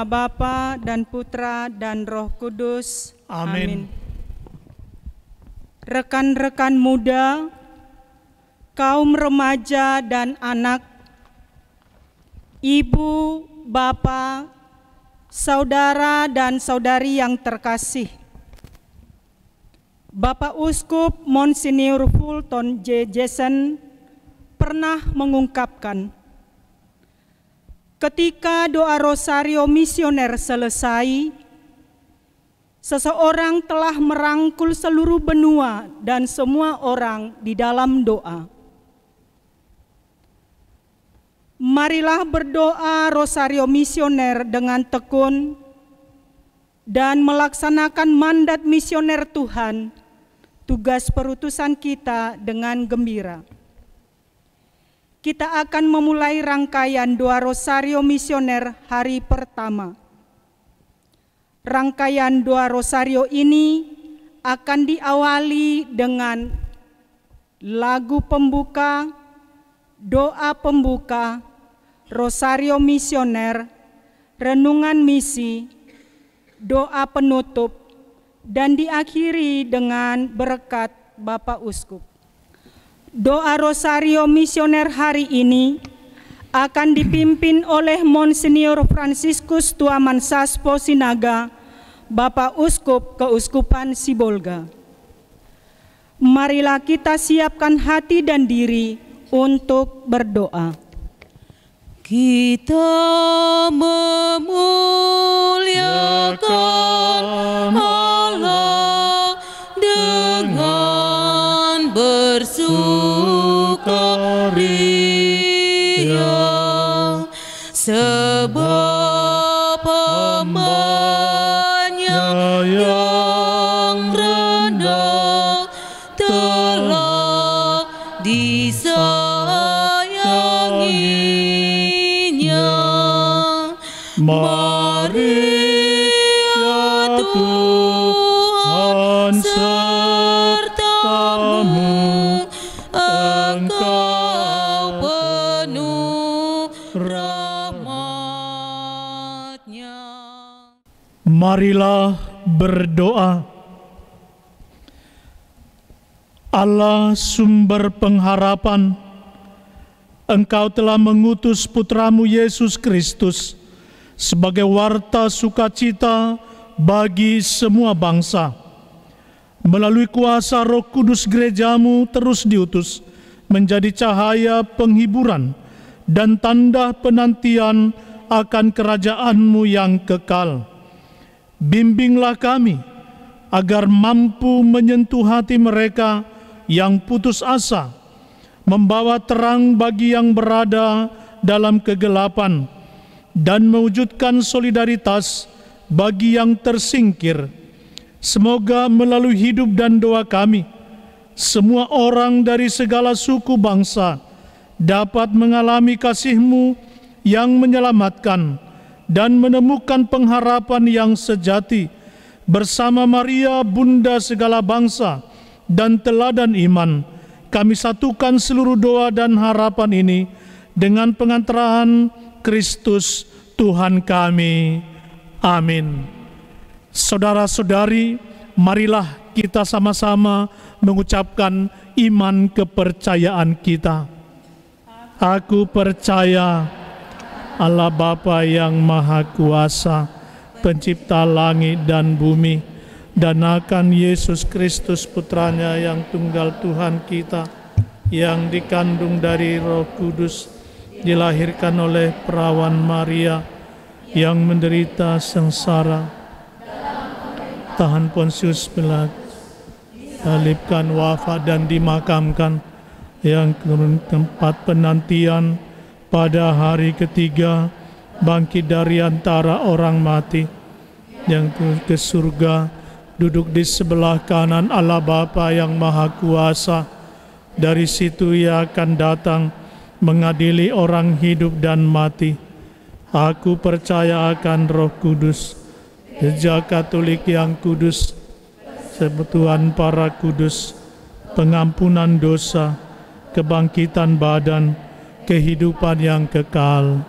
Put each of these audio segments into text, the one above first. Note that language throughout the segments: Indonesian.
nama Bapa dan Putra dan Roh Kudus. Amin. Rekan-rekan muda, kaum remaja dan anak, ibu, bapak, saudara dan saudari yang terkasih, Bapak Uskup Monsinyur Fulton J. Jason pernah mengungkapkan, ketika doa rosario misioner selesai, seseorang telah merangkul seluruh benua dan semua orang di dalam doa. Marilah berdoa rosario misioner dengan tekun dan melaksanakan mandat misioner Tuhan, tugas perutusan kita dengan gembira. Kita akan memulai rangkaian doa rosario misioner hari pertama. Rangkaian doa rosario ini akan diawali dengan lagu pembuka, doa pembuka, rosario misioner, renungan misi, doa penutup, dan diakhiri dengan berkat Bapak Uskup. Doa rosario misioner hari ini akan dipimpin oleh Monsinyur Franciscus Tuaman Saspo Sinaga, Bapak Uskup Keuskupan Sibolga. Marilah kita siapkan hati dan diri untuk berdoa. Kita memuliakan Allah dengan bersukaria, sebab hamba-Nya yang rendah telah disayanginya. Mari ya Tuhan sertamu, Engkau penuh rahmat-Nya. Marilah berdoa. Allah sumber pengharapan, Engkau telah mengutus Putramu Yesus Kristus sebagai warta sukacita bagi semua bangsa. Melalui kuasa Roh Kudus gerejamu terus diutus menjadi cahaya penghiburan dan tanda penantian akan kerajaan-Mu yang kekal. Bimbinglah kami agar mampu menyentuh hati mereka yang putus asa, membawa terang bagi yang berada dalam kegelapan, dan mewujudkan solidaritas bagi yang tersingkir. Semoga melalui hidup dan doa kami, semua orang dari segala suku bangsa dapat mengalami kasih-Mu yang menyelamatkan dan menemukan pengharapan yang sejati bersama Maria, Bunda segala bangsa dan teladan iman. Kami satukan seluruh doa dan harapan ini dengan pengantaraan Kristus Tuhan kami. Amin. Saudara-saudari, marilah kita sama-sama mengucapkan iman kepercayaan kita. Aku percaya Allah Bapa yang Maha Kuasa, pencipta langit dan bumi, dan akan Yesus Kristus Putranya yang tunggal Tuhan kita, yang dikandung dari Roh Kudus, dilahirkan oleh perawan Maria, yang menderita sengsara, tahan Pontius Pilatus, disalibkan, wafat dan dimakamkan, yang ke tempat penantian pada hari ketiga, bangkit dari antara orang mati, yang ke surga, duduk di sebelah kanan Allah Bapa yang Maha Kuasa. Dari situ Ia akan datang mengadili orang hidup dan mati. Aku percaya akan Roh Kudus, Gereja Katolik yang kudus, persekutuan para kudus, pengampunan dosa, kebangkitan badan, kehidupan yang kekal.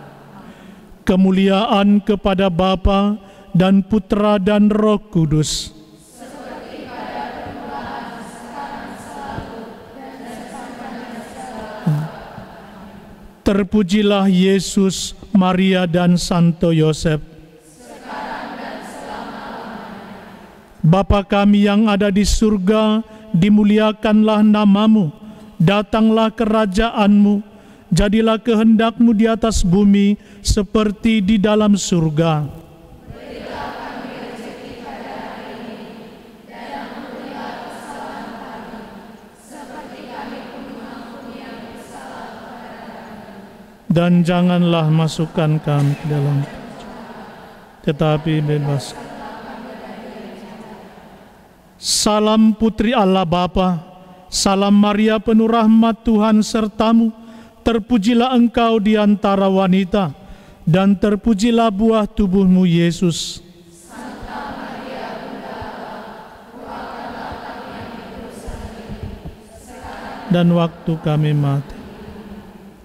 Kemuliaan kepada Bapa dan Putra dan Roh Kudus. Terpujilah Yesus, Maria dan Santo Yosef. Bapa kami yang ada di surga, dimuliakanlah namamu, datanglah kerajaan-Mu, jadilah kehendak-Mu di atas bumi seperti di dalam surga. Berilah kami rezeki pada hari ini, dan ampunilah kesalahan kami, seperti kami pun mengampuni yang bersalah kepada kami. Dan janganlah masukkan kami ke dalam, tetapi bebaskan. Salam Putri Allah Bapa, salam Maria penuh rahmat Tuhan sertamu, terpujilah engkau di antara wanita, dan terpujilah buah tubuhmu Yesus. Santa Maria Bunda Allah, doakanlah kami yang berdosa ini, sekarang dan waktu kami mati.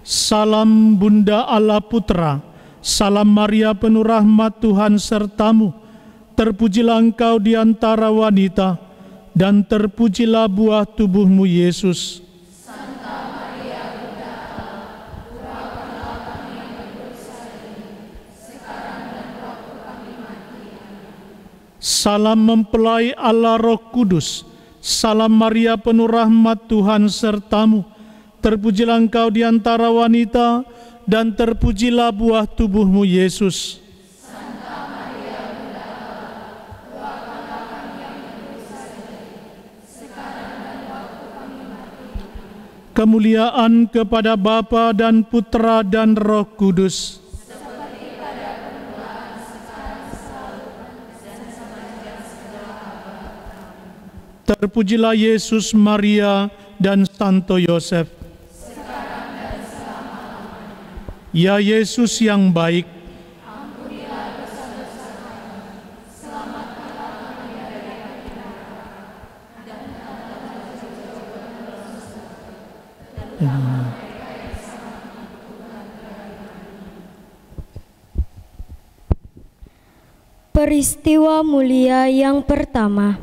Salam Bunda Allah Putra, salam Maria penuh rahmat Tuhan sertamu, terpujilah engkau di antara wanita, dan terpujilah buah tubuhmu Yesus. Santa Maria Bunda Allah, doakanlah kami yang berdosa ini, sekarang dan waktu kami mati. Salam mempelai Allah Roh Kudus, salam Maria penuh rahmat Tuhan sertamu, terpujilah engkau di antara wanita, dan terpujilah buah tubuhmu Yesus. Kemuliaan kepada Bapa dan Putra dan Roh Kudus. Seperti pada permulaan, sekarang, selalu, dan sepanjang segala abad. Terpujilah Yesus, Maria, dan Santo Yosef. Sekarang dan selama-lamanya. Ya Yesus yang baik, Ampunilah dosa-dosa kami, selamatkanlah kami dari api neraka, dan angkatlah jiwa-jiwa dalam surga, dan utamakan mereka yang sangat membutuhkan kebaikan. Peristiwa mulia yang pertama,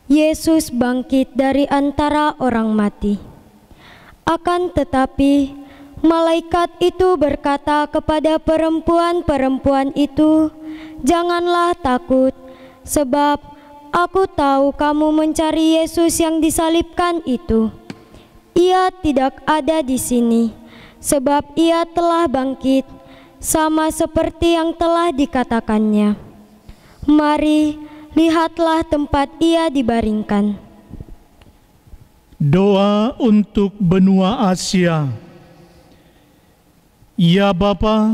Yesus bangkit dari antara orang mati. Akan tetapi, malaikat itu berkata kepada perempuan-perempuan itu, "Janganlah takut, sebab aku tahu kamu mencari Yesus yang disalibkan itu. Ia tidak ada di sini, sebab ia telah bangkit, sama seperti yang telah dikatakannya. Mari, lihatlah tempat ia dibaringkan." doa untuk benua Asia. Ya Bapa,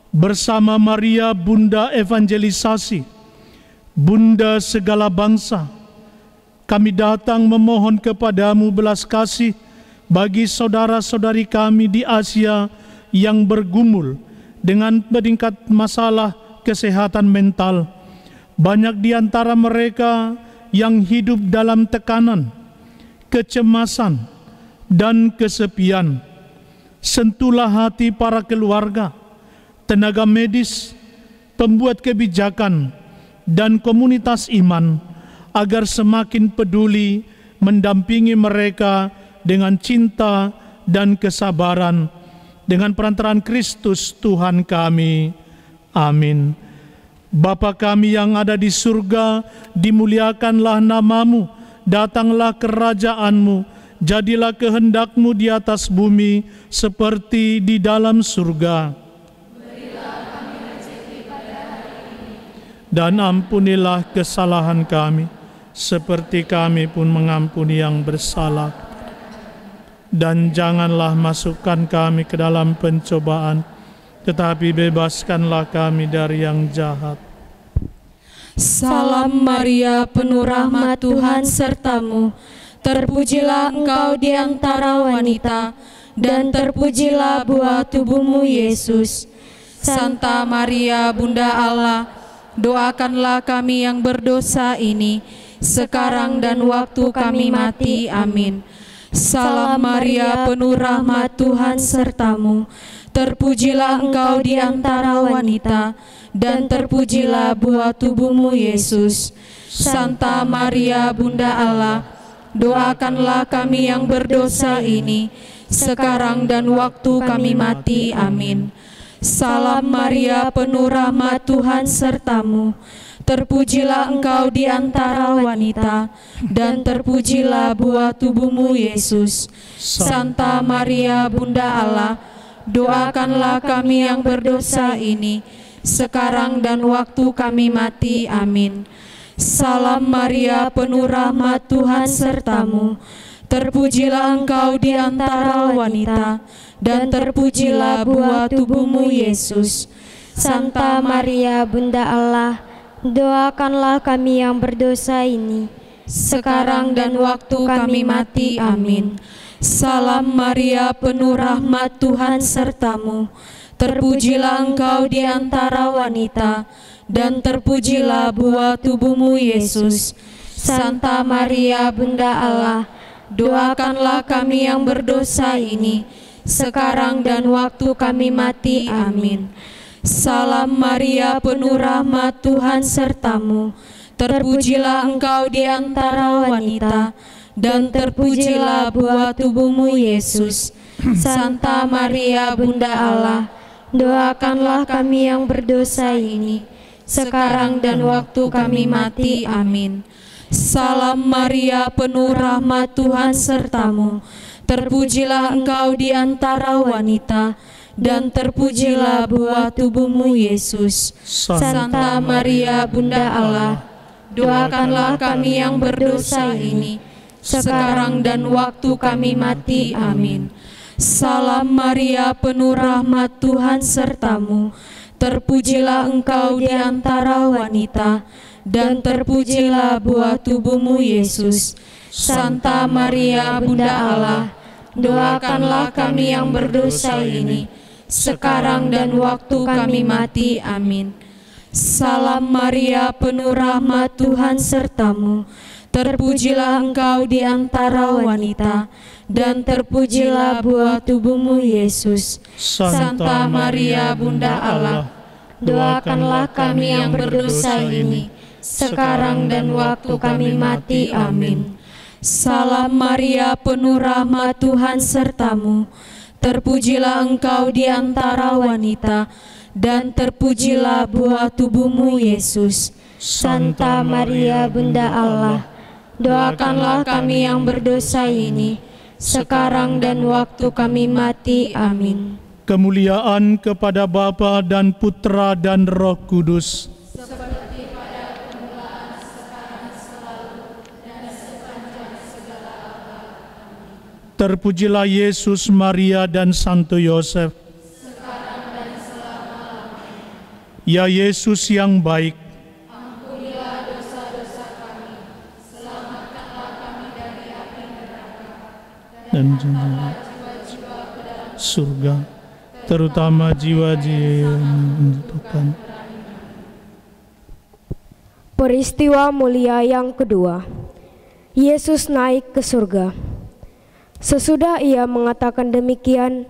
bersama Maria Bunda Evangelisasi, Bunda segala bangsa, kami datang memohon kepadamu belas kasih bagi saudara-saudari kami di Asia yang bergumul dengan meningkat masalah kesehatan mental. Banyak di antara mereka yang hidup dalam tekanan, kecemasan, dan kesepian. Sentuhlah hati para keluarga, tenaga medis, pembuat kebijakan, dan komunitas iman agar semakin peduli mendampingi mereka dengan cinta dan kesabaran dengan perantaraan Kristus Tuhan kami. Amin. Bapa kami yang ada di surga, dimuliakanlah namamu, datanglah kerajaan-Mu, jadilah kehendak-Mu di atas bumi seperti di dalam surga. Berilah kami rezeki pada hari ini, Dan ampunilah kesalahan kami, seperti kami pun mengampuni yang bersalah. Dan janganlah masukkan kami ke dalam pencobaan, tetapi bebaskanlah kami dari yang jahat. Salam Maria, penuh rahmat Tuhan sertamu. Terpujilah engkau di antara wanita, dan terpujilah buah tubuhmu Yesus. Santa Maria, Bunda Allah, doakanlah kami yang berdosa ini, sekarang dan waktu kami mati. Amin. Salam Maria, penuh rahmat Tuhan sertamu. Terpujilah Engkau di antara wanita, dan terpujilah buah tubuhmu Yesus. Santa Maria Bunda Allah, doakanlah kami yang berdosa ini, sekarang dan waktu kami mati. Amin. Salam Maria, penuh rahmat, Tuhan sertamu. Terpujilah Engkau di antara wanita, dan terpujilah buah tubuhmu Yesus. Santa Maria Bunda Allah, doakanlah kami yang berdosa ini, sekarang dan waktu kami mati. Amin. Salam Maria, penuh rahmat, Tuhan sertamu. Terpujilah Engkau di antara wanita, dan terpujilah buah tubuhmu Yesus. Santa Maria Bunda Allah, doakanlah kami yang berdosa ini, sekarang dan waktu kami mati. Amin. Salam Maria, penuh rahmat, Tuhan sertamu. Terpujilah Engkau di antara wanita, dan terpujilah buah tubuhmu Yesus. Santa Maria Bunda Allah, doakanlah kami yang berdosa ini, sekarang dan waktu kami mati. Amin. Salam Maria, penuh rahmat, Tuhan sertamu. Terpujilah Engkau di antara wanita, dan terpujilah buah tubuhmu Yesus. Santa Maria Bunda Allah, doakanlah kami yang berdosa ini, sekarang dan waktu kami mati. Amin. Salam Maria, penuh rahmat, Tuhan sertamu. Terpujilah Engkau di antara wanita, dan terpujilah buah tubuhmu Yesus. Santa Maria Bunda Allah, doakanlah kami yang berdosa ini, sekarang dan waktu kami mati. Amin. Salam Maria, penuh rahmat, Tuhan sertamu. Terpujilah Engkau di antara wanita, dan terpujilah buah tubuhmu Yesus. Santa Maria Bunda Allah, doakanlah kami yang berdosa ini, sekarang dan waktu kami mati. Amin. Salam Maria, penuh rahmat, Tuhan sertamu. Terpujilah Engkau di antara wanita, dan terpujilah buah tubuhmu Yesus. Santa Maria Bunda Allah, doakanlah kami yang berdosa ini, sekarang dan waktu kami mati. Amin. Salam Maria, penuh rahmat, Tuhan sertamu. Terpujilah Engkau di antara wanita, dan terpujilah buah tubuhmu Yesus. Santa Maria Bunda Allah, doakanlah kami yang berdosa ini, sekarang dan waktu kami mati. Amin. Kemuliaan kepada Bapa dan Putra dan Roh Kudus. Seperti pada permulaan, sekarang, selalu, dan sepanjang segala abad. Terpujilah Yesus, Maria, dan Santo Yosef. Sekarang dan selama-lamanya. Ya Yesus yang baik, Ampunilah dosa-dosa kami, selamatkanlah kami dari api neraka, dan jiwa-jiwa ke dalam surga, terutama jiwa-jiwa yang membutuhkan. peristiwa mulia yang kedua. Yesus naik ke surga. Sesudah ia mengatakan demikian,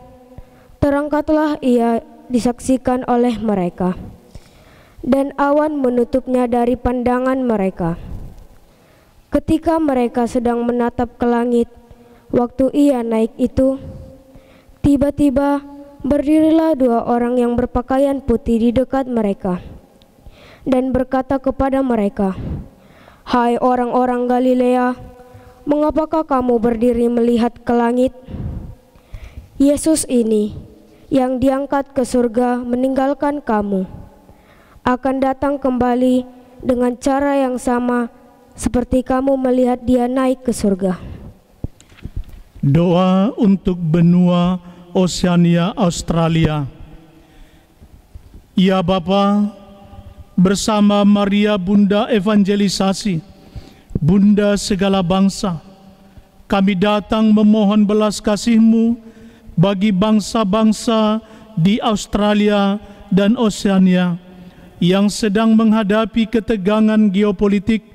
terangkatlah ia disaksikan oleh mereka, dan awan menutupnya dari pandangan mereka. Ketika mereka sedang menatap ke langit, waktu ia naik itu, tiba-tiba berdirilah dua orang yang berpakaian putih di dekat mereka, dan berkata kepada mereka, "Hai orang-orang Galilea, mengapakah kamu berdiri melihat ke langit? Yesus ini yang diangkat ke surga meninggalkan kamu, akan datang kembali dengan cara yang sama seperti kamu melihat dia naik ke surga." Doa untuk benua Oceania Australia. Ya Bapa, bersama Maria Bunda Evangelisasi, Bunda segala bangsa, kami datang memohon belas kasih-Mu bagi bangsa-bangsa di Australia dan Oceania yang sedang menghadapi ketegangan geopolitik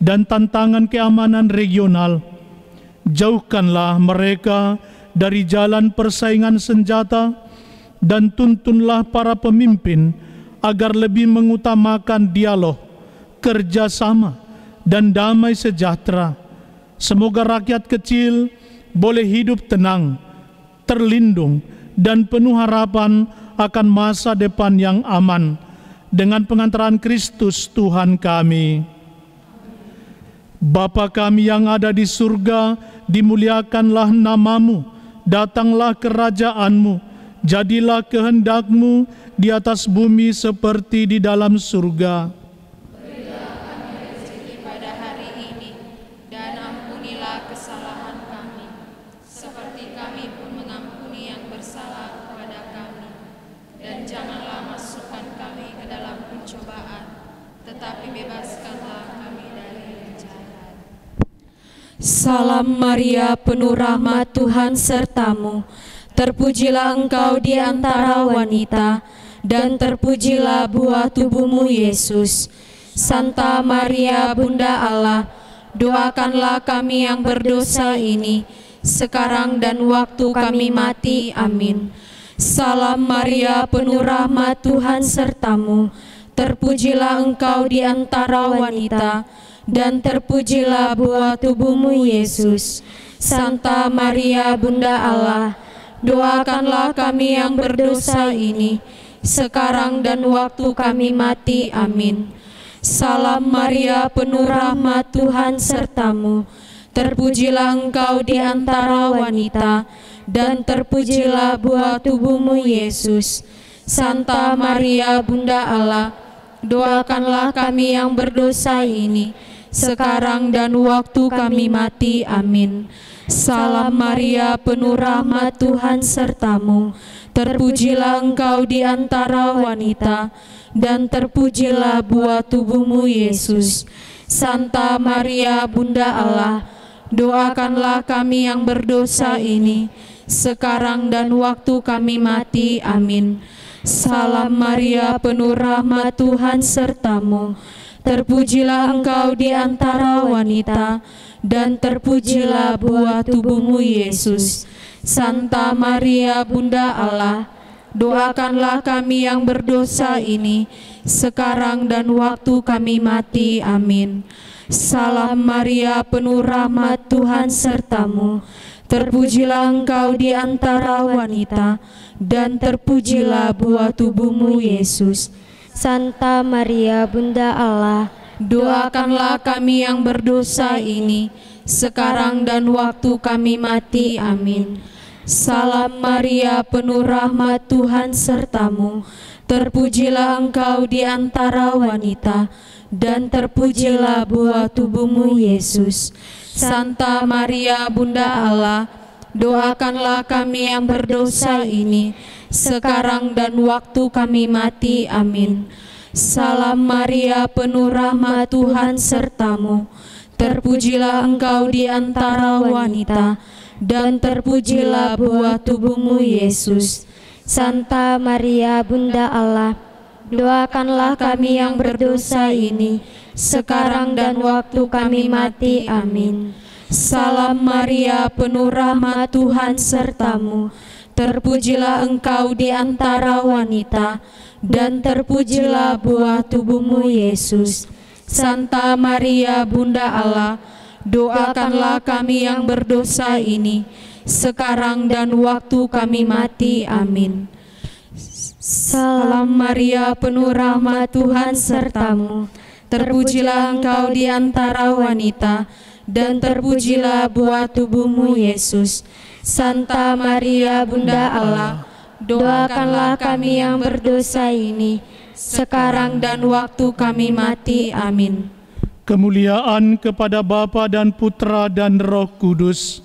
dan tantangan keamanan regional. Jauhkanlah mereka dari jalan persaingan senjata dan tuntunlah para pemimpin agar lebih mengutamakan dialog, kerjasama, dan damai sejahtera. Semoga rakyat kecil boleh hidup tenang, terlindung, dan penuh harapan akan masa depan yang aman dengan pengantaran Kristus Tuhan kami. Bapa kami yang ada di surga, dimuliakanlah nama-Mu, datanglah kerajaan-Mu, jadilah kehendak-Mu di atas bumi seperti di dalam surga. Berilah kami rezeki pada hari ini, dan ampunilah kesalahan kami, seperti kami pun mengampuni yang bersalah kepada kami. Dan janganlah masukkan kami ke dalam pencobaan, tetapi bebaskanlah kami dari yang jahat. Salam Maria, penuh rahmat, Tuhan sertamu. Terpujilah engkau di antara wanita, dan terpujilah buah tubuhmu Yesus. Santa Maria, Bunda Allah, doakanlah kami yang berdosa ini, sekarang dan waktu kami mati. Amin. Salam Maria, penuh rahmat, Tuhan sertamu. Terpujilah engkau di antara wanita, dan terpujilah buah tubuhmu Yesus. Santa Maria, Bunda Allah, doakanlah kami yang berdosa ini, sekarang dan waktu kami mati. Amin. Salam Maria, penuh rahmat, Tuhan sertamu. Terpujilah engkau di antara wanita, dan terpujilah buah tubuhmu Yesus. Santa Maria, Bunda Allah, doakanlah kami yang berdosa ini, sekarang dan waktu kami mati. Amin. Salam Maria, penuh rahmat, Tuhan sertamu. Terpujilah engkau di antara wanita, dan terpujilah buah tubuhmu Yesus. Santa Maria, Bunda Allah, doakanlah kami yang berdosa ini, sekarang dan waktu kami mati. Amin. Salam Maria, penuh rahmat, Tuhan sertamu. Terpujilah engkau di antara wanita, dan terpujilah buah tubuhmu Yesus. Santa Maria, Bunda Allah, doakanlah kami yang berdosa ini, sekarang dan waktu kami mati. Amin. Salam Maria, penuh rahmat, Tuhan sertamu. Terpujilah engkau di antara wanita, dan terpujilah buah tubuhmu Yesus. Santa Maria, Bunda Allah, doakanlah kami yang berdosa ini, sekarang dan waktu kami mati. Amin. Salam Maria, penuh rahmat, Tuhan sertamu. Terpujilah engkau di antara wanita, dan terpujilah buah tubuhmu Yesus. Santa Maria, Bunda Allah, doakanlah kami yang berdosa ini, sekarang dan waktu kami mati. Amin. Salam Maria, penuh rahmat, Tuhan sertamu. Terpujilah engkau di antara wanita, dan terpujilah buah tubuhmu Yesus. Santa Maria, Bunda Allah, doakanlah kami yang berdosa ini, sekarang dan waktu kami mati. Amin. Salam Maria, penuh rahmat, Tuhan sertamu. Terpujilah engkau di antara wanita, dan terpujilah buah tubuhmu Yesus. Santa Maria, Bunda Allah, doakanlah kami yang berdosa ini, sekarang dan waktu kami mati. Amin. Salam Maria, penuh rahmat, Tuhan sertamu. Terpujilah engkau di antara wanita, dan terpujilah buah tubuhmu Yesus. Santa Maria, Bunda Allah, doakanlah kami yang berdosa ini, sekarang dan waktu kami mati. Amin. Kemuliaan kepada Bapa dan Putra dan Roh Kudus.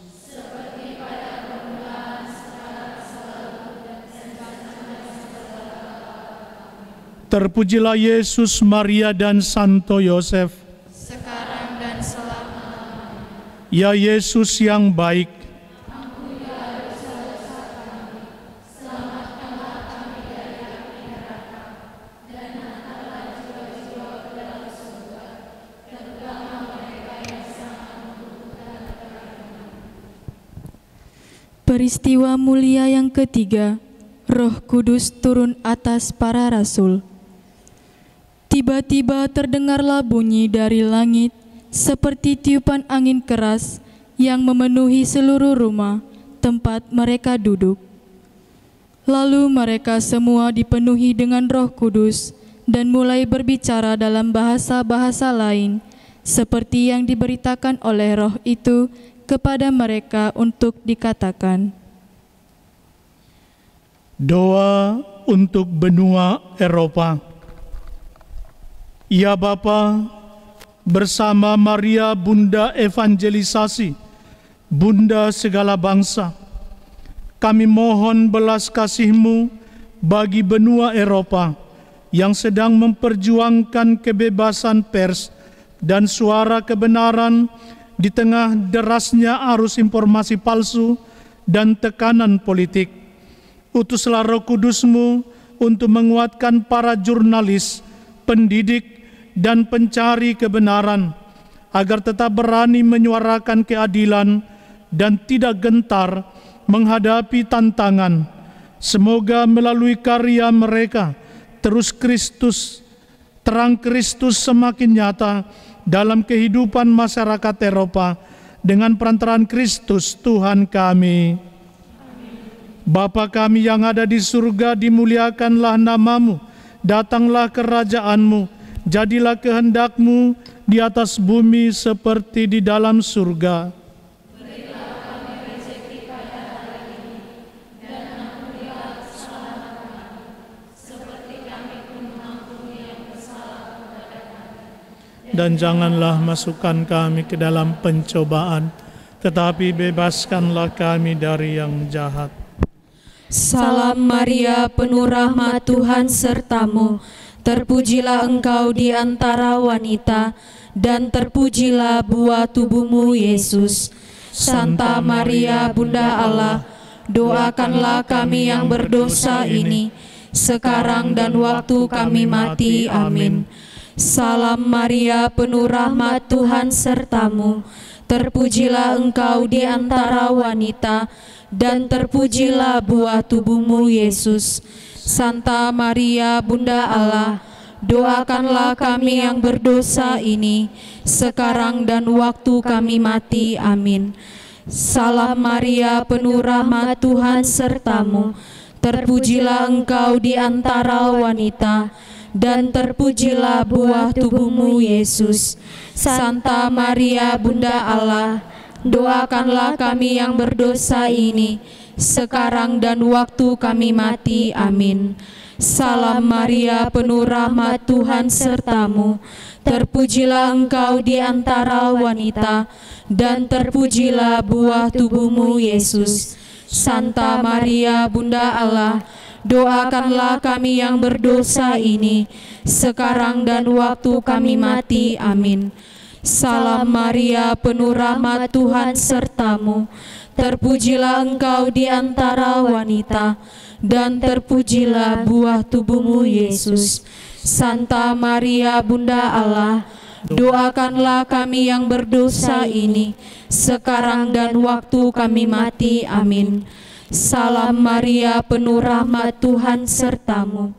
Terpujilah Yesus, Maria, dan Santo Yosef. Sekarang dan selamanya. Ya Yesus yang baik, Peristiwa mulia yang ketiga, Roh Kudus turun atas para rasul. Tiba-tiba terdengarlah bunyi dari langit seperti tiupan angin keras yang memenuhi seluruh rumah tempat mereka duduk. Lalu mereka semua dipenuhi dengan Roh Kudus dan mulai berbicara dalam bahasa-bahasa lain seperti yang diberitakan oleh Roh itu kepada mereka untuk dikatakan. Doa untuk benua Eropa. Ya Bapa, bersama Maria Bunda Evangelisasi, Bunda segala bangsa, kami mohon belas kasih-Mu bagi benua Eropa yang sedang memperjuangkan kebebasan pers dan suara kebenaran di tengah derasnya arus informasi palsu dan tekanan politik. Utuslah Roh Kudus-Mu untuk menguatkan para jurnalis, pendidik, dan pencari kebenaran, agar tetap berani menyuarakan keadilan dan tidak gentar menghadapi tantangan. Semoga melalui karya mereka, terang Kristus semakin nyata dalam kehidupan masyarakat Eropa dengan perantaraan Kristus Tuhan kami. Bapa kami yang ada di surga, dimuliakanlah nama-Mu, datanglah kerajaan-Mu, jadilah kehendak-Mu di atas bumi seperti di dalam surga. Berilah kami rezeki pada hari ini, dan ampunilah kesalahan kami, seperti kami pun mengampuni yang bersalah kepada kami. Dan janganlah masukkan kami ke dalam pencobaan, tetapi bebaskanlah kami dari yang jahat. Salam Maria, penuh rahmat, Tuhan serta-Mu. Terpujilah Engkau di antara wanita, dan terpujilah buah tubuh-Mu, Yesus. Santa Maria, Bunda Allah, doakanlah kami yang berdosa ini, sekarang dan waktu kami mati. Amin. Salam Maria, penuh rahmat, Tuhan serta-Mu. Terpujilah Engkau di antara wanita, dan terpujilah buah tubuh-Mu, Yesus. Santa Maria, Bunda Allah, doakanlah kami yang berdosa ini, sekarang dan waktu kami mati. Amin. Salam Maria, penuh rahmat, Tuhan serta-Mu. Terpujilah Engkau di antara wanita, dan terpujilah buah tubuh-Mu, Yesus. Santa Maria, Bunda Allah, doakanlah kami yang berdosa ini, sekarang dan waktu kami mati. Amin. Salam Maria, penuh rahmat, Tuhan serta-Mu. Terpujilah Engkau di antara wanita, dan terpujilah buah tubuh-Mu, Yesus. Santa Maria, Bunda Allah, doakanlah kami yang berdosa ini, sekarang dan waktu kami mati. Amin. Salam Maria, penuh rahmat, Tuhan serta-Mu. Terpujilah Engkau di antara wanita, dan terpujilah buah tubuh-Mu, Yesus. Santa Maria, Bunda Allah, doakanlah kami yang berdosa ini, sekarang dan waktu kami mati. Amin. Salam Maria, penuh rahmat, Tuhan serta-Mu.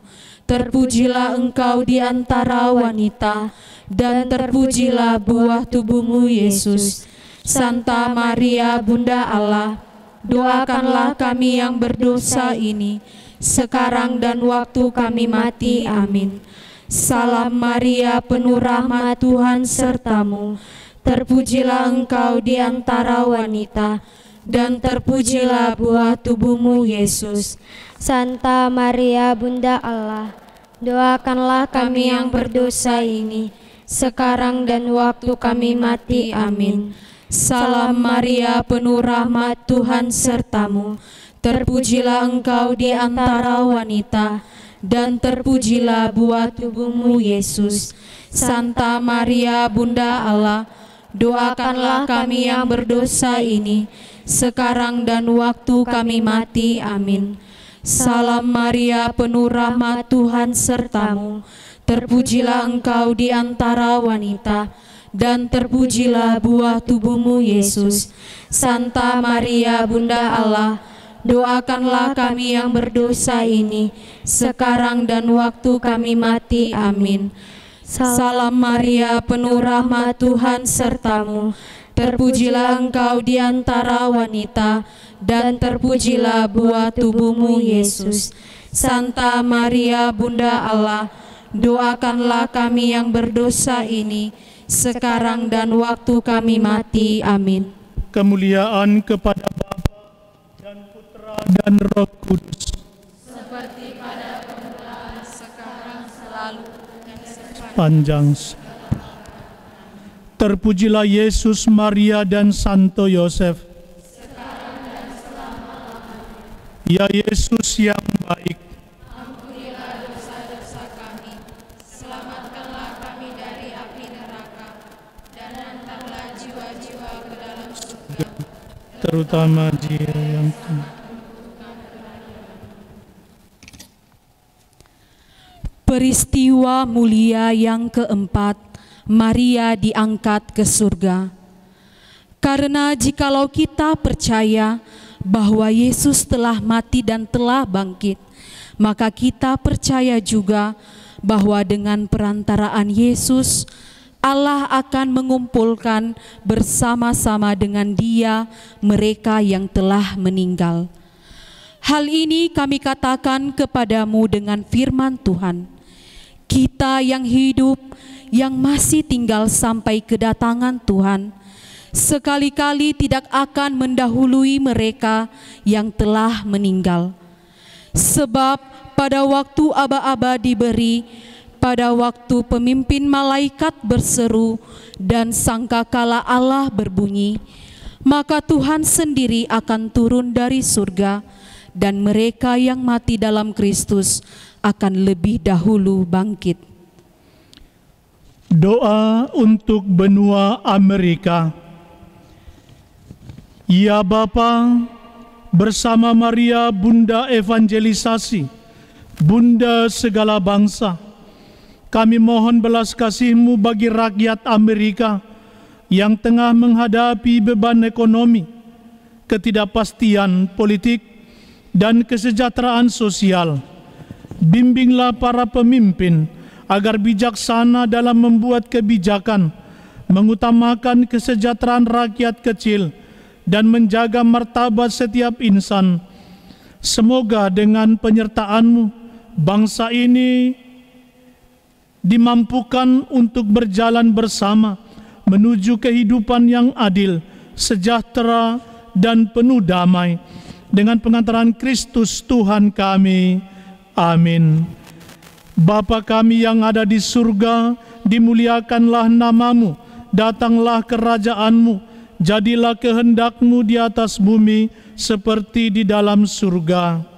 Terpujilah Engkau di antara wanita, dan terpujilah buah tubuh-Mu, Yesus. Santa Maria, Bunda Allah, doakanlah kami yang berdosa ini, sekarang dan waktu kami mati. Amin. Salam Maria, penuh rahmat, Tuhan serta-Mu. Terpujilah Engkau di antara wanita, dan terpujilah buah tubuh-Mu, Yesus. Santa Maria, Bunda Allah, doakanlah kami yang berdosa ini, sekarang dan waktu kami mati. Amin. Salam Maria, penuh rahmat, Tuhan serta-Mu. Terpujilah Engkau di antara wanita, dan terpujilah buah tubuh-Mu, Yesus. Santa Maria, Bunda Allah, doakanlah kami yang berdosa ini, sekarang dan waktu kami mati. Amin. Salam Maria, penuh rahmat, Tuhan serta-Mu. Terpujilah Engkau di antara wanita, dan terpujilah buah tubuh-Mu, Yesus. Santa Maria, Bunda Allah, doakanlah kami yang berdosa ini, sekarang dan waktu kami mati. Amin. Salam Maria, penuh rahmat, Tuhan sertamu. Terpujilah engkau di antara wanita, dan terpujilah buah tubuhmu, Yesus. Santa Maria, Bunda Allah, doakanlah kami yang berdosa ini, sekarang dan waktu kami mati. Amin. Kemuliaan kepada Bapa dan Putra dan Roh Kudus, seperti pada permulaan, sekarang, selalu, dan sepanjang. panjang. Terpujilah Yesus, Maria, dan Santo Yosef. Sekarang dan selama-lamanya. Ya Yesus yang baik, Ampunilah dosa-dosa kami, selamatkanlah kami dari api neraka, dan hantarlah jiwa-jiwa ke dalam surga, terutama dia yang Peristiwa mulia yang keempat, Maria diangkat ke surga. Karena jikalau kita percaya bahwa Yesus telah mati dan telah bangkit, maka kita percaya juga bahwa dengan perantaraan Yesus, Allah akan mengumpulkan bersama-sama dengan Dia mereka yang telah meninggal. Hal ini kami katakan kepadamu dengan firman Tuhan. Kita yang hidup, yang masih tinggal sampai kedatangan Tuhan, sekali-kali tidak akan mendahului mereka yang telah meninggal. Sebab pada waktu aba-aba diberi, pada waktu pemimpin malaikat berseru dan sangkakala Allah berbunyi, maka Tuhan sendiri akan turun dari surga, dan mereka yang mati dalam Kristus akan lebih dahulu bangkit. doa untuk benua Amerika. Ya Bapa, bersama Maria Bunda Evangelisasi, Bunda segala bangsa, kami mohon belas kasih-Mu bagi rakyat Amerika yang tengah menghadapi beban ekonomi, ketidakpastian politik, dan kesejahteraan sosial. Bimbinglah para pemimpin agar bijaksana dalam membuat kebijakan, mengutamakan kesejahteraan rakyat kecil, dan menjaga martabat setiap insan. Semoga dengan penyertaan-Mu, bangsa ini dimampukan untuk berjalan bersama menuju kehidupan yang adil, sejahtera, dan penuh damai. Dengan pengantaran Kristus Tuhan kami. Amin. Bapa kami yang ada di surga, dimuliakanlah nama-Mu, datanglah kerajaan-Mu, jadilah kehendak-Mu di atas bumi seperti di dalam surga.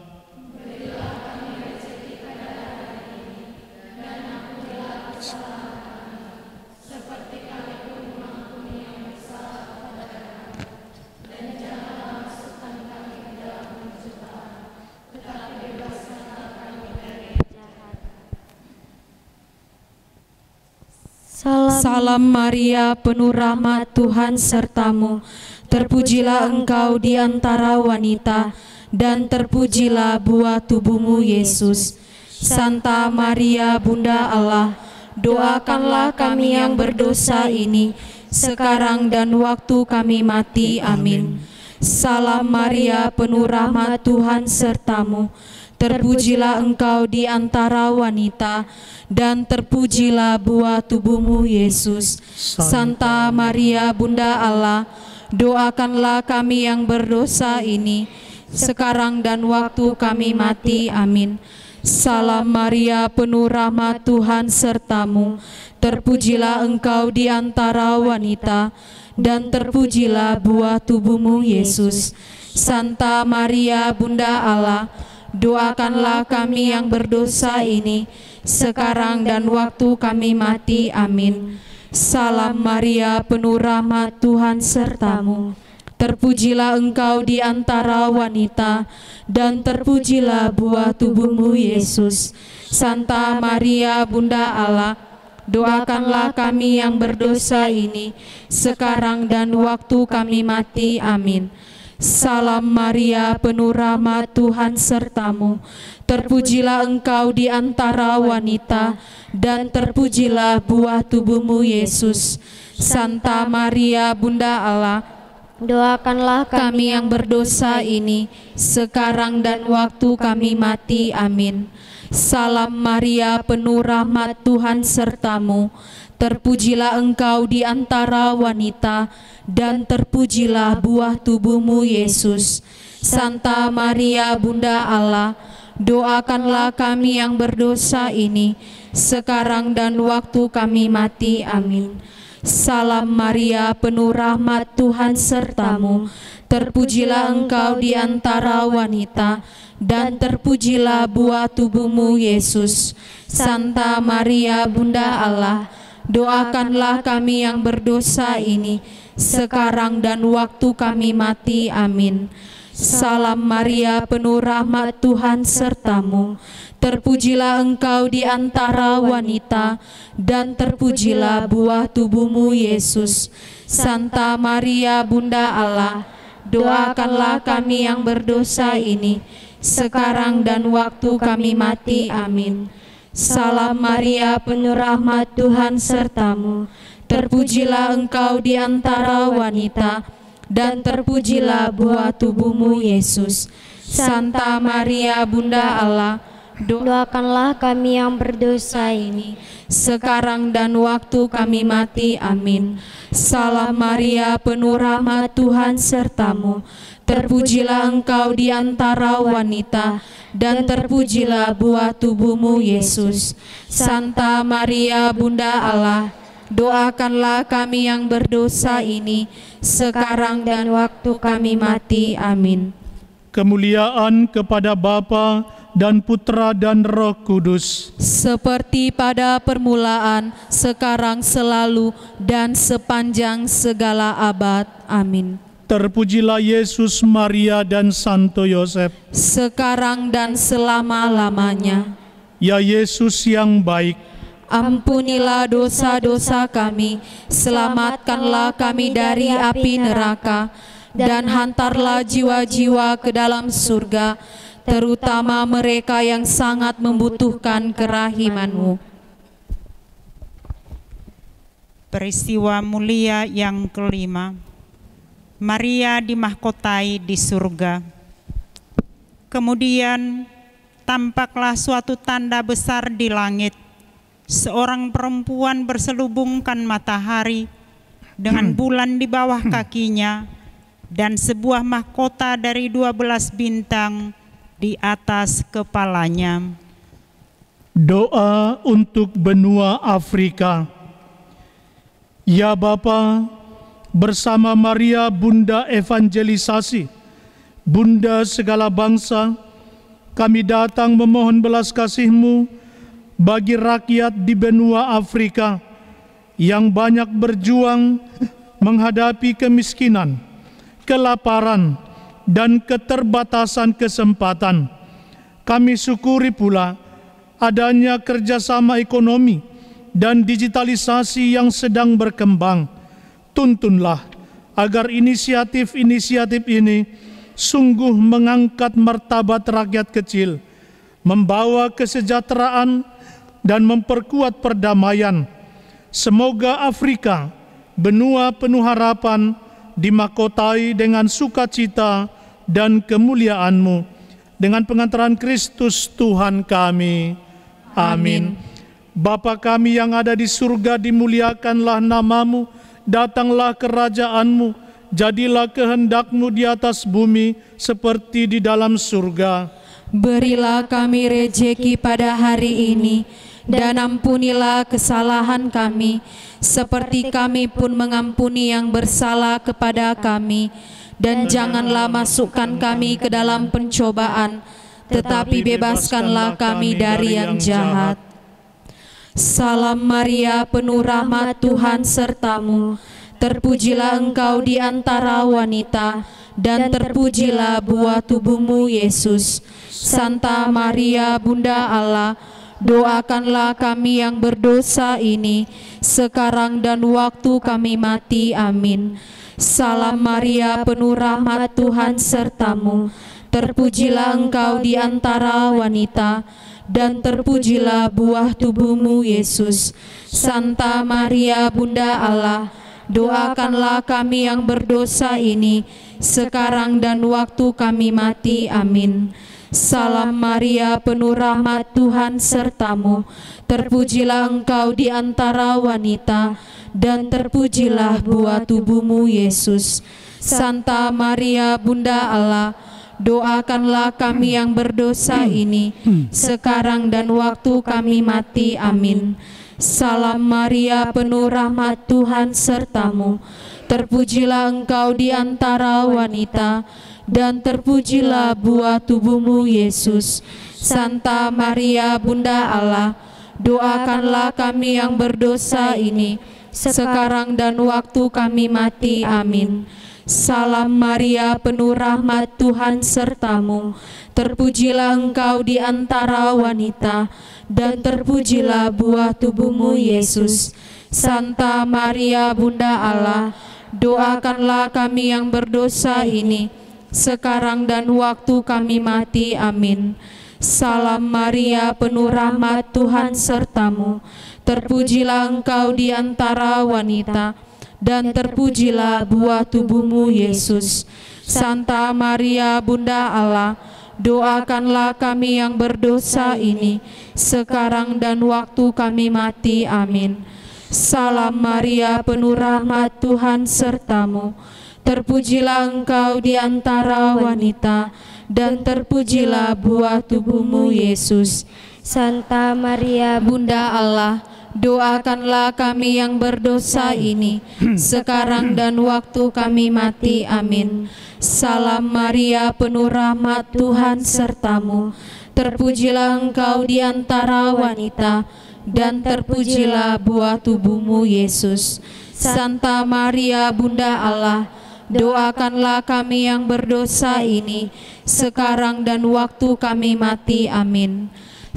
Salam Maria, penuh rahmat, Tuhan sertamu. Terpujilah engkau di antara wanita, dan terpujilah buah tubuhmu, Yesus. Santa Maria, Bunda Allah, doakanlah kami yang berdosa ini, sekarang dan waktu kami mati. Amin. Salam Maria, penuh rahmat, Tuhan sertamu. Terpujilah engkau di antara wanita, dan terpujilah buah tubuhmu, Yesus. Santa Maria, Bunda Allah, doakanlah kami yang berdosa ini, sekarang dan waktu kami mati. Amin. Salam Maria, penuh rahmat, Tuhan sertamu. Terpujilah engkau di antara wanita, dan terpujilah buah tubuhmu, Yesus. Santa Maria, Bunda Allah, doakanlah kami yang berdosa ini, sekarang dan waktu kami mati. Amin. Salam Maria, penuh rahmat, Tuhan sertamu. Terpujilah engkau di antara wanita, dan terpujilah buah tubuhmu, Yesus. Santa Maria, Bunda Allah, doakanlah kami yang berdosa ini, sekarang dan waktu kami mati. Amin. Salam Maria, penuh rahmat, Tuhan sertamu. Terpujilah engkau di antara wanita, dan terpujilah buah tubuhmu, Yesus. Santa Maria, Bunda Allah, doakanlah kami yang berdosa ini, sekarang dan waktu kami mati. Amin. Salam Maria, penuh rahmat, Tuhan sertamu. Terpujilah engkau di antara wanita, dan terpujilah buah tubuhmu, Yesus. Santa Maria, Bunda Allah, doakanlah kami yang berdosa ini, sekarang dan waktu kami mati. Amin. Salam Maria, penuh rahmat, Tuhan sertamu. Terpujilah engkau di antara wanita, dan terpujilah buah tubuhmu, Yesus. Santa Maria, Bunda Allah, doakanlah kami yang berdosa ini, sekarang dan waktu kami mati. Amin. Salam Maria, penuh rahmat, Tuhan sertamu. Terpujilah engkau di antara wanita, dan terpujilah buah tubuhmu, Yesus. Santa Maria, Bunda Allah, doakanlah kami yang berdosa ini, sekarang dan waktu kami mati. Amin. Salam Maria, penuh rahmat, Tuhan sertamu. Terpujilah engkau di antara wanita, dan terpujilah buah tubuhmu, Yesus. Santa Maria, Bunda Allah, doakanlah kami yang berdosa ini, sekarang dan waktu kami mati. Amin. Salam Maria, penuh rahmat, Tuhan sertamu. Terpujilah engkau di antara wanita, dan terpujilah buah tubuhmu, Yesus. Santa Maria, Bunda Allah, doakanlah kami yang berdosa ini, sekarang dan waktu kami mati. Amin. Kemuliaan kepada Bapa dan Putra dan Roh Kudus, seperti pada permulaan, sekarang, selalu, dan sepanjang segala abad. Amin. terpujilah Yesus, Maria, dan Santo Yosef, sekarang dan selama-lamanya. Ya Yesus yang baik, ampunilah dosa-dosa kami, selamatkanlah kami dari api neraka, dan hantarlah jiwa-jiwa ke dalam surga, terutama mereka yang sangat membutuhkan kerahiman-Mu. Peristiwa mulia yang kelima, Maria dimahkotai di surga. Kemudian tampaklah suatu tanda besar di langit, seorang perempuan berselubungkan matahari dengan bulan di bawah kakinya, dan sebuah mahkota dari 12 bintang di atas kepalanya. Doa untuk benua Afrika. Ya Bapa, bersama Maria Bunda Evangelisasi, Bunda segala bangsa, kami datang memohon belas kasih-Mu bagi rakyat di benua Afrika yang banyak berjuang menghadapi kemiskinan, kelaparan, dan keterbatasan kesempatan. Kami syukuri pula adanya kerjasama ekonomi dan digitalisasi yang sedang berkembang. Tuntunlah agar inisiatif-inisiatif ini sungguh mengangkat martabat rakyat kecil, membawa kesejahteraan dan memperkuat perdamaian. Semoga Afrika, benua penuh harapan, dimahkotai dengan sukacita dan kemuliaan-Mu. Dengan pengantaran Kristus Tuhan kami. Amin. Bapa kami yang ada di surga, dimuliakanlah nama-Mu, datanglah kerajaan-Mu, jadilah kehendak-Mu di atas bumi seperti di dalam surga. Berilah kami rejeki pada hari ini, dan ampunilah kesalahan kami, seperti kami pun mengampuni yang bersalah kepada kami. Dan janganlah masukkan kami ke dalam pencobaan, tetapi bebaskanlah kami dari yang jahat. Salam Maria, penuh rahmat, Tuhan sertamu. Terpujilah engkau di antara wanita, dan terpujilah buah tubuhmu, Yesus. Santa Maria, Bunda Allah, doakanlah kami yang berdosa ini, sekarang dan waktu kami mati. Amin. Salam Maria, penuh rahmat Tuhan sertamu. Terpujilah engkau di antara wanita, dan terpujilah buah tubuhmu Yesus. Santa Maria Bunda Allah, doakanlah kami yang berdosa ini, sekarang dan waktu kami mati. Amin. Salam Maria, penuh rahmat Tuhan sertamu. Terpujilah engkau di antara wanita, dan terpujilah buah tubuhmu Yesus. Santa Maria Bunda Allah, doakanlah kami yang berdosa ini, sekarang dan waktu kami mati. Amin. Salam Maria, penuh rahmat Tuhan sertamu. Terpujilah engkau di antara wanita, dan terpujilah buah tubuhmu Yesus. Santa Maria Bunda Allah, doakanlah kami yang berdosa ini, sekarang dan waktu kami mati. Amin. Salam Maria, penuh rahmat Tuhan sertamu. Terpujilah engkau di antara wanita, dan terpujilah buah tubuhmu Yesus. Santa Maria Bunda Allah, doakanlah kami yang berdosa ini, sekarang dan waktu kami mati. Amin. Salam Maria, penuh rahmat Tuhan sertamu. Terpujilah engkau di antara wanita, dan terpujilah buah tubuhmu Yesus. Santa Maria Bunda Allah, doakanlah kami yang berdosa ini, sekarang dan waktu kami mati. Amin. Salam Maria, penuh rahmat Tuhan sertamu. Terpujilah engkau di antara wanita, dan terpujilah buah tubuhmu Yesus. Santa Maria Bunda Allah, doakanlah kami yang berdosa ini, sekarang dan waktu kami mati. Amin. Salam Maria, penuh rahmat Tuhan sertamu. Terpujilah engkau di antara wanita, dan terpujilah buah tubuhmu Yesus. Santa Maria Bunda Allah, doakanlah kami yang berdosa ini, sekarang dan waktu kami mati. Amin.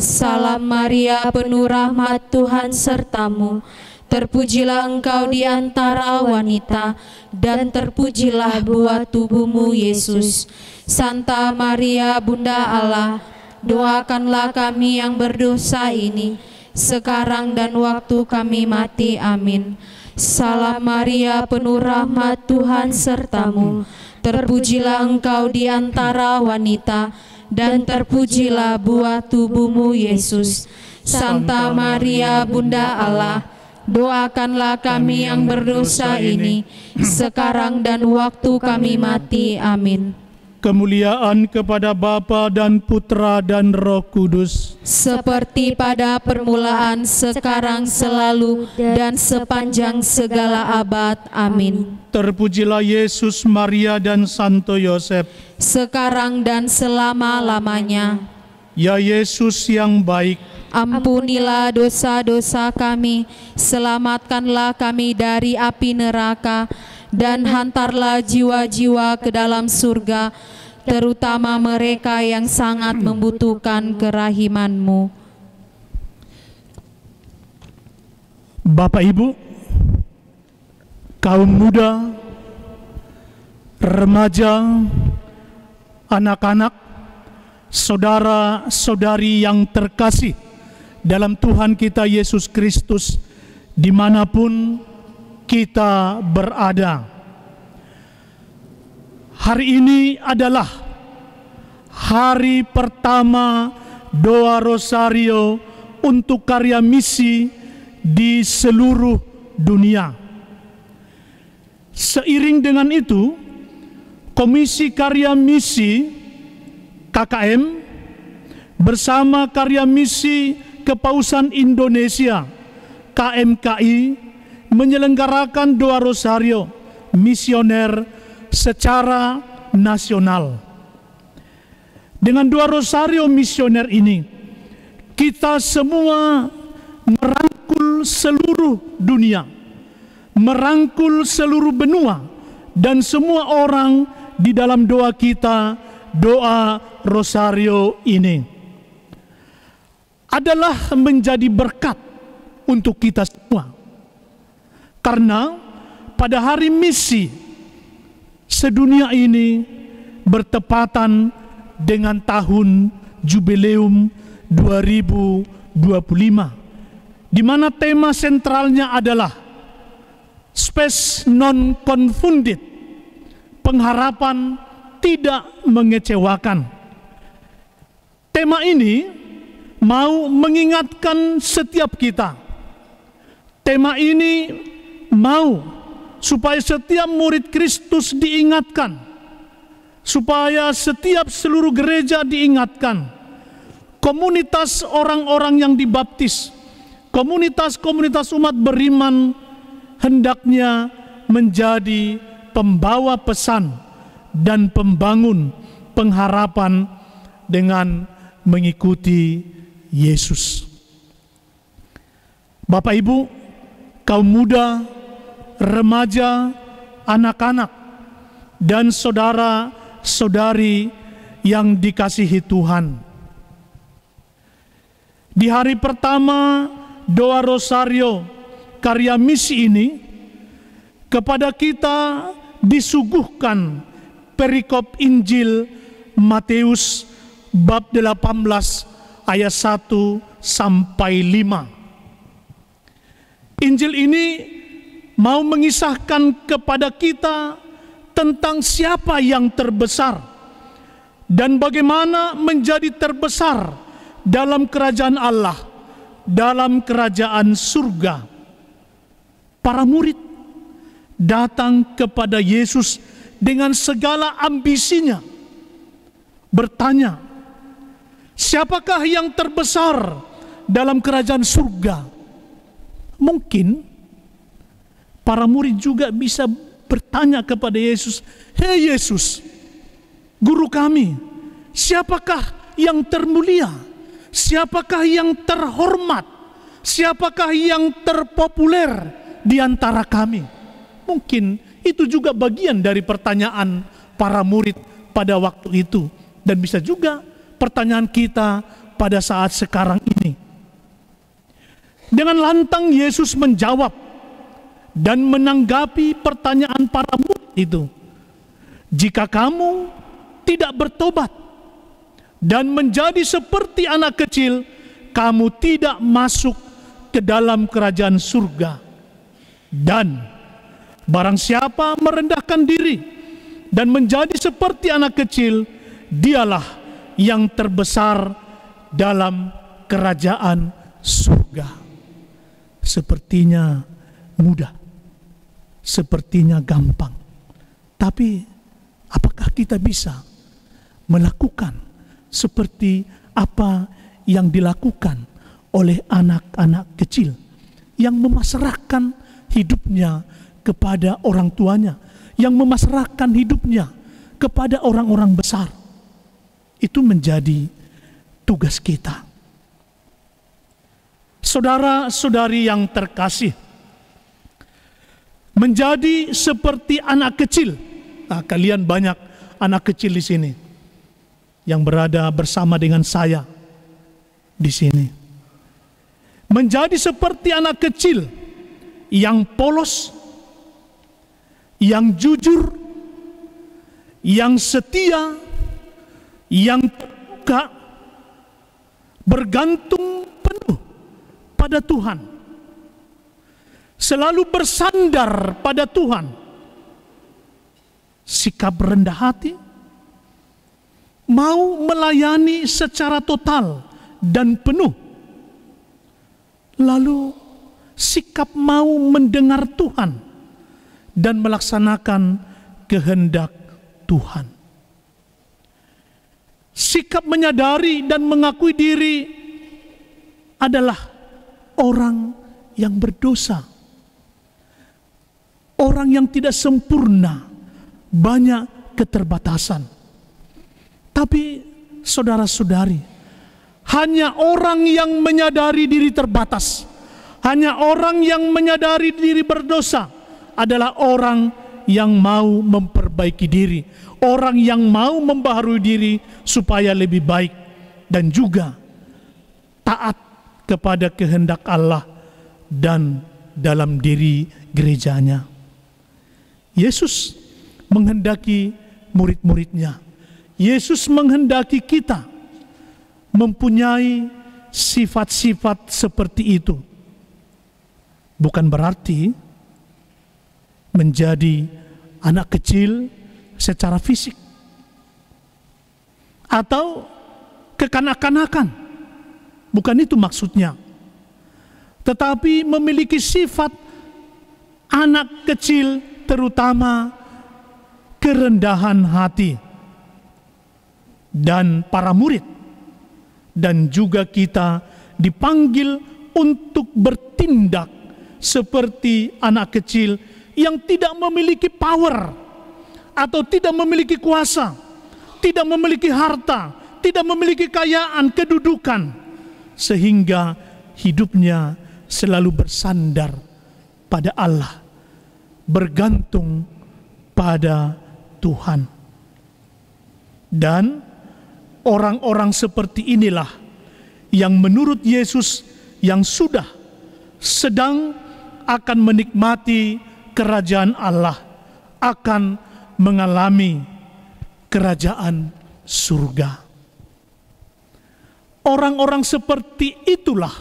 Salam Maria, penuh rahmat Tuhan sertamu. Terpujilah engkau di antara wanita, dan terpujilah buah tubuhmu Yesus. Santa Maria Bunda Allah, doakanlah kami yang berdosa ini, sekarang dan waktu kami mati. Amin. Salam Maria, penuh rahmat Tuhan sertamu. Terpujilah engkau di antara wanita, dan terpujilah buah tubuhmu Yesus. Santa Maria Bunda Allah, doakanlah kami yang berdosa ini, sekarang dan waktu kami mati. Amin. Kemuliaan kepada Bapa dan Putra dan Roh Kudus, seperti pada permulaan, sekarang, selalu, dan sepanjang segala abad. Amin. terpujilah Yesus, Maria, dan Santo Yosef, sekarang dan selama-lamanya. Ya Yesus yang baik, ampunilah dosa-dosa kami, selamatkanlah kami dari api neraka, dan hantarlah jiwa-jiwa ke dalam surga, terutama mereka yang sangat membutuhkan kerahiman-Mu. Bapak Ibu, kaum muda, remaja, anak-anak, saudara-saudari yang terkasih dalam Tuhan kita Yesus Kristus, dimanapun kita berada. Hari ini adalah hari pertama doa rosario untuk karya misi di seluruh dunia. Seiring dengan itu, Komisi Karya Misi KKM bersama Karya Misi Kepausan Indonesia KMKI menyelenggarakan doa rosario misioner secara nasional. Dengan doa rosario misioner ini, kita semua merangkul seluruh dunia, merangkul seluruh benua, dan semua orang di dalam doa kita, doa rosario ini adalah menjadi berkat untuk kita semua. Karena pada hari misi sedunia ini bertepatan dengan tahun Jubileum 2025, di mana tema sentralnya adalah Spes non confunded, pengharapan tidak mengecewakan. Tema ini mau mengingatkan setiap kita. Tema ini mau supaya setiap murid Kristus diingatkan, supaya setiap seluruh gereja diingatkan, komunitas orang-orang yang dibaptis, komunitas-komunitas umat beriman hendaknya menjadi pembawa pesan dan pembangun pengharapan dengan mengikuti Yesus. Bapak Ibu, kaum muda, remaja, anak-anak, dan saudara-saudari yang dikasihi Tuhan. Di hari pertama doa Rosario karya misi ini, kepada kita disuguhkan perikop Injil Matius bab 18 ayat 1 sampai 5. Injil ini mau mengisahkan kepada kita tentang siapa yang terbesar dan bagaimana menjadi terbesar dalam kerajaan Allah, dalam kerajaan surga. Para murid datang kepada Yesus dengan segala ambisinya, bertanya, siapakah yang terbesar dalam kerajaan surga? Mungkin para murid juga bisa bertanya kepada Yesus, "Hei Yesus, guru kami, siapakah yang termulia? Siapakah yang terhormat? Siapakah yang terpopuler di antara kami?" Mungkin itu juga bagian dari pertanyaan para murid pada waktu itu, dan bisa juga pertanyaan kita pada saat sekarang ini. Dengan lantang Yesus menjawab dan menanggapi pertanyaan para murid itu. Jika kamu tidak bertobat dan menjadi seperti anak kecil, kamu tidak masuk ke dalam kerajaan surga. Dan barang siapa merendahkan diri dan menjadi seperti anak kecil, dialah yang terbesar dalam kerajaan surga. Sepertinya mudah, sepertinya gampang, tapi apakah kita bisa melakukan seperti apa yang dilakukan oleh anak-anak kecil yang memasrahkan hidupnya kepada orang tuanya, yang memasrahkan hidupnya kepada orang-orang besar? Itu menjadi tugas kita. Saudara-saudari yang terkasih, menjadi seperti anak kecil. Nah, kalian banyak anak kecil di sini yang berada bersama dengan saya di sini. Menjadi seperti anak kecil yang polos, yang jujur, yang setia, yang terbuka, bergantung penuh pada Tuhan, selalu bersandar pada Tuhan, sikap rendah hati, mau melayani secara total dan penuh, lalu sikap mau mendengar Tuhan dan melaksanakan kehendak Tuhan. Sikap menyadari dan mengakui diri adalah orang yang berdosa, orang yang tidak sempurna, banyak keterbatasan. Tapi saudara-saudari, hanya orang yang menyadari diri terbatas, hanya orang yang menyadari diri berdosa adalah orang yang mau memperbaiki diri, orang yang mau membaharui diri supaya lebih baik dan juga taat kepada kehendak Allah dan dalam diri gerejanya. Yesus menghendaki murid-muridnya. Yesus menghendaki kita mempunyai sifat-sifat seperti itu. Bukan berarti menjadi anak kecil secara fisik atau kekanak-kanakan. Bukan itu maksudnya. Tetapi memiliki sifat anak kecil, terutama kerendahan hati. Dan para murid dan juga kita dipanggil untuk bertindak seperti anak kecil yang tidak memiliki power atau tidak memiliki kuasa, tidak memiliki harta, tidak memiliki kekayaan, kedudukan, sehingga hidupnya selalu bersandar pada Allah, bergantung pada Tuhan. Dan orang-orang seperti inilah yang menurut Yesus yang sudah sedang akan menikmati kerajaan Allah, akan mengalami kerajaan surga. Orang-orang seperti itulah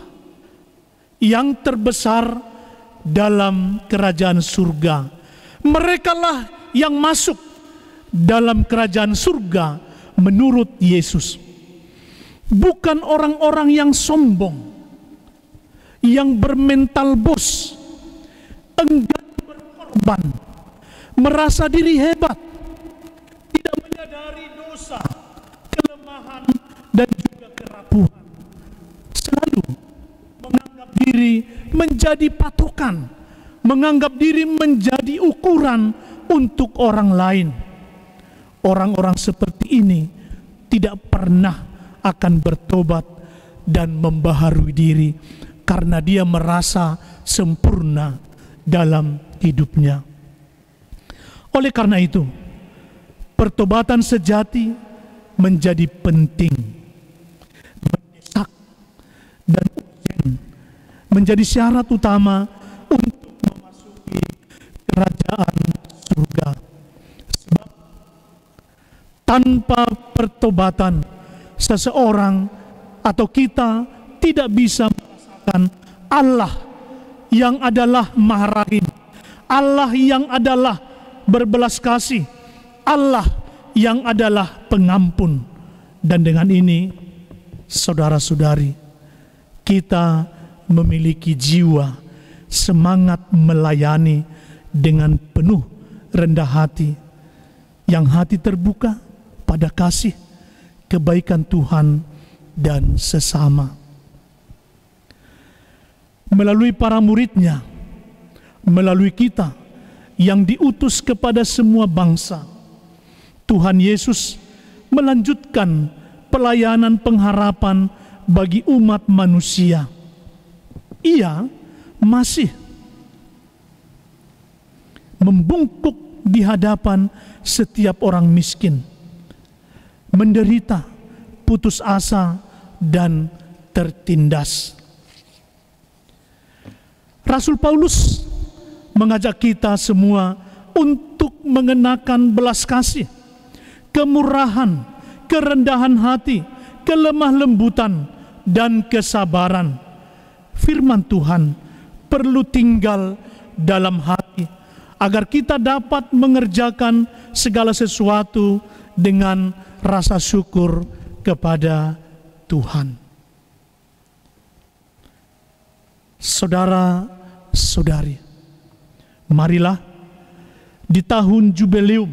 yang terbesar dalam kerajaan surga. Merekalah yang masuk dalam kerajaan surga menurut Yesus. Bukan orang-orang yang sombong, yang bermental bos, enggan berkorban, merasa diri hebat, tidak menyadari dosa, kelemahan, dan juga kerapuhan. Selalu menganggap diri menjadi patokan, menganggap diri menjadi ukuran untuk orang lain. Orang-orang seperti ini tidak pernah akan bertobat dan membaharui diri karena dia merasa sempurna dalam hidupnya. Oleh karena itu, pertobatan sejati menjadi penting, mendesak, dan urgen, menjadi syarat utama untuk memasuki kerajaan surga. Sebab tanpa pertobatan seseorang atau kita tidak bisa merasakan Allah yang adalah Maha Rahim, Allah yang adalah berbelas kasih, Allah yang adalah pengampun. Dan dengan ini, saudara-saudari, kita memiliki jiwa semangat melayani dengan penuh rendah hati, yang hati terbuka pada kasih, kebaikan Tuhan dan sesama. Melalui para muridnya, melalui kita yang diutus kepada semua bangsa, Tuhan Yesus melanjutkan pelayanan pengharapan bagi umat manusia. Ia masih membungkuk di hadapan setiap orang miskin, menderita, putus asa, dan tertindas. Rasul Paulus mengajak kita semua untuk mengenakan belas kasih, kemurahan, kerendahan hati, kelemah lembutan, dan kesabaran. Firman Tuhan perlu tinggal dalam hati agar kita dapat mengerjakan segala sesuatu dengan rasa syukur kepada Tuhan. Saudara-saudari, marilah di tahun Jubileum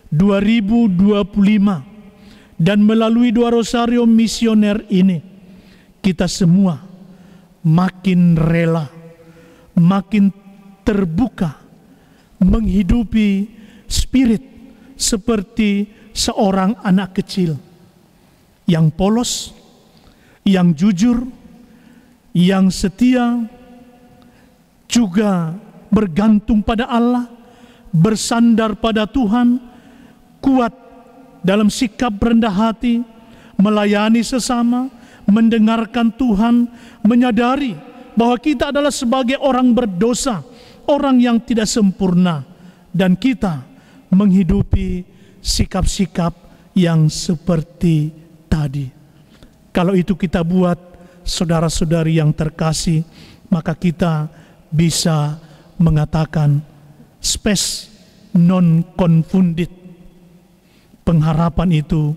2025 dan melalui 2 rosario misioner ini, kita semua makin rela, makin terbuka menghidupi spirit seperti seorang anak kecil yang polos, yang jujur, yang setia, juga bergantung pada Allah, bersandar pada Tuhan, kuat dalam sikap rendah hati, melayani sesama, mendengarkan Tuhan, menyadari bahwa kita adalah sebagai orang berdosa, orang yang tidak sempurna, dan kita menghidupi sikap-sikap yang seperti tadi. Kalau itu kita buat, saudara-saudari yang terkasih, maka kita bisa mengatakan spes non confundit. Pengharapan itu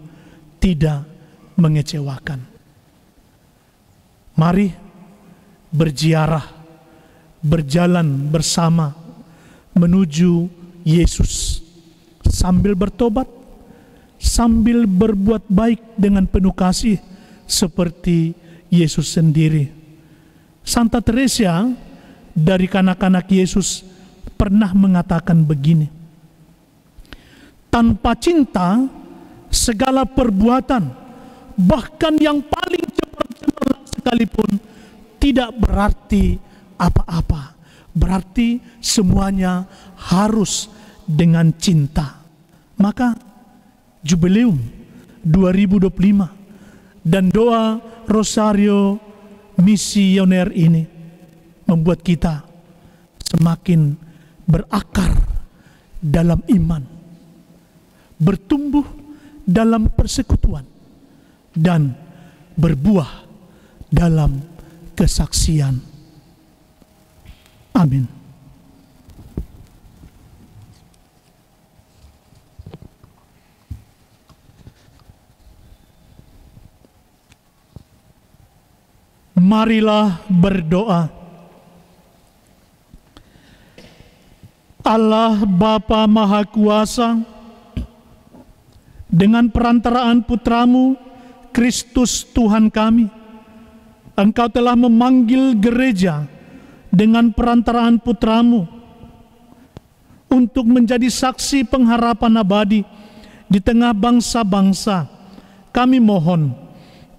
tidak mengecewakan. Mari berziarah, berjalan bersama menuju Yesus sambil bertobat, sambil berbuat baik dengan penuh kasih seperti Yesus sendiri. Santa Teresa dari kanak-kanak Yesus pernah mengatakan begini, tanpa cinta segala perbuatan, bahkan yang paling cemerlang sekalipun, tidak berarti apa-apa. Berarti semuanya harus dengan cinta. Maka Jubileum 2025 dan doa Rosario Misioner ini membuat kita semakin berakar dalam iman, bertumbuh dalam persekutuan, dan berbuah dalam kesaksian. Amin. Marilah berdoa. Allah Bapa Maha Kuasa, dengan perantaraan Putramu, Kristus Tuhan kami, Engkau telah memanggil gereja dengan perantaraan Putramu untuk menjadi saksi pengharapan abadi di tengah bangsa-bangsa. Kami mohon,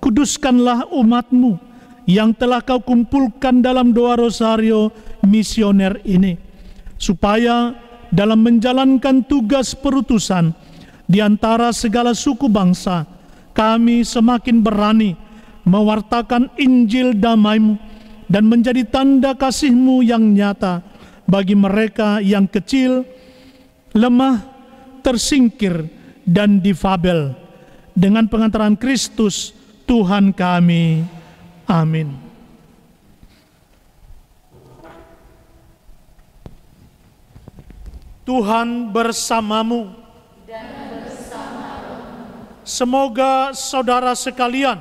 kuduskanlah umat-Mu yang telah Kau kumpulkan dalam doa Rosario Misioner ini, supaya dalam menjalankan tugas perutusan di antara segala suku bangsa, kami semakin berani mewartakan Injil damai-Mu dan menjadi tanda kasih-Mu yang nyata bagi mereka yang kecil, lemah, tersingkir, dan difabel. Dengan pengantaran Kristus Tuhan kami. Amin. Tuhan bersamamu. Semoga saudara sekalian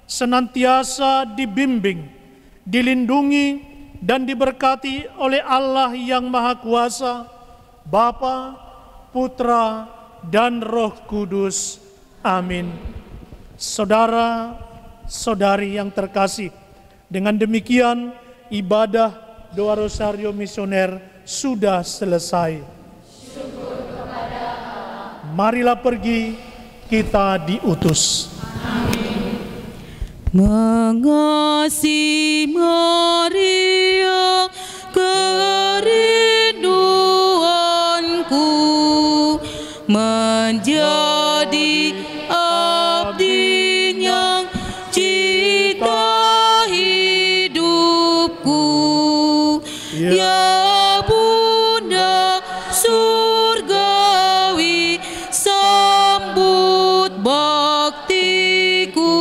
senantiasa dibimbing, dilindungi, dan diberkati oleh Allah yang Maha Kuasa, Bapa, Putra, dan Roh Kudus. Amin. Saudara-saudari yang terkasih, dengan demikian ibadah doa Rosario Misioner sudah selesai. Syukur kepada Allah. Marilah pergi, kita diutus. Mengasihi Maria, kerinduanku, menjadi abdi yang cita hidupku. Ya Bunda surgawi, sambut baktiku.